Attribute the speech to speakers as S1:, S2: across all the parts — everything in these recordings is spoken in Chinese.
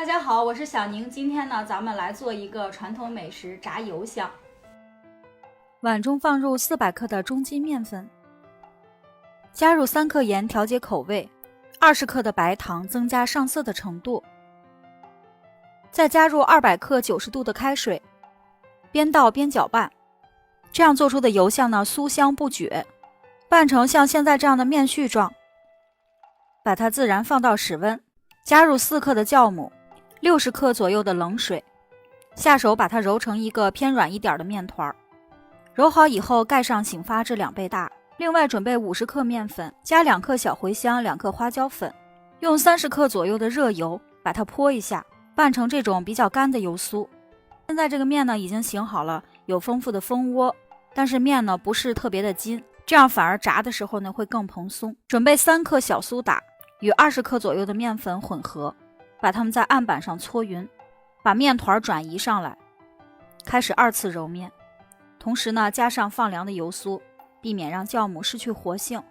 S1: 大家好，我是小宁。今天呢，咱们来做一个传统美食炸油香。
S2: 碗中放入400克的中筋面粉，加入3克盐调节口味，20克的白糖增加上色的程度，再加入200克90度的开水，边倒边搅拌。这样做出的油香呢，酥香不绝，拌成像现在这样的面絮状。把它自然放到室温，加入4克的酵母，60克左右的冷水，下手把它揉成一个偏软一点的面团。揉好以后盖上醒发至2倍大。另外准备50克面粉，加2克小茴香，2克花椒粉，用30克左右的热油把它泼一下，拌成这种比较干的油酥。现在这个面呢已经醒好了，有丰富的蜂窝，但是面呢不是特别的筋，这样反而炸的时候呢会更蓬松。准备3克小苏打与20克左右的面粉混合，把它们在案板上搓匀，把面团转移上来，开始2次揉面。同时呢，加上放凉的油酥，避免让酵母失去活性。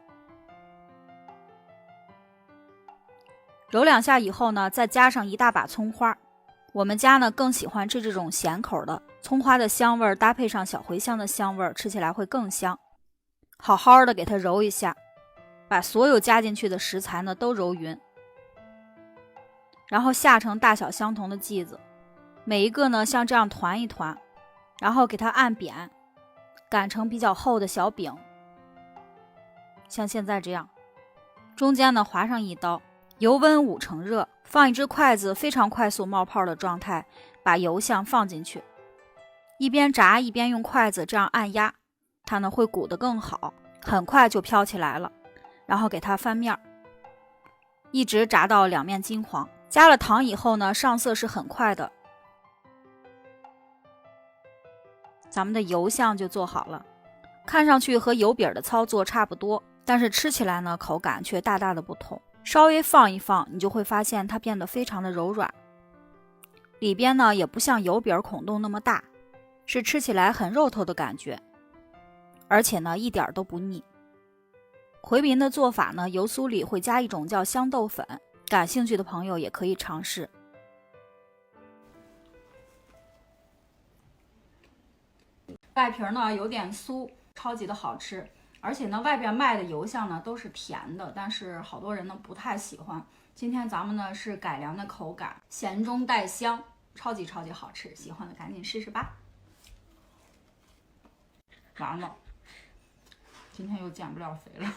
S2: 揉2下以后呢，再加上1大把葱花。我们家呢更喜欢吃这种咸口的，葱花的香味搭配上小茴香的香味，吃起来会更香。好好的给它揉一下，把所有加进去的食材呢都揉匀，然后下成大小相同的剂子，每一个呢像这样团一团，然后给它按扁，擀成比较厚的小饼，像现在这样，中间呢划上一刀，油温5成热，放一只筷子，非常快速冒泡的状态，把油香放进去，一边炸一边用筷子这样按压，它呢会鼓得更好，很快就飘起来了。然后给它翻面，一直炸到2面金黄。加了糖以后呢，上色是很快的。咱们的油香就做好了，看上去和油饼的操作差不多，但是吃起来呢口感却大大的不同。稍微放一放，你就会发现它变得非常的柔软，里边呢也不像油饼孔洞那么大，是吃起来很肉透的感觉，而且呢一点都不腻。回民的做法呢，油酥里会加一种叫香豆粉，感兴趣的朋友也可以尝试。
S1: 外皮呢有点酥，超级的好吃，而且呢外边卖的油香呢都是甜的，但是好多人呢不太喜欢。今天咱们呢是改良的口感，咸中带香，超级好吃，喜欢的赶紧试试吧。完了，今天又减不了肥了。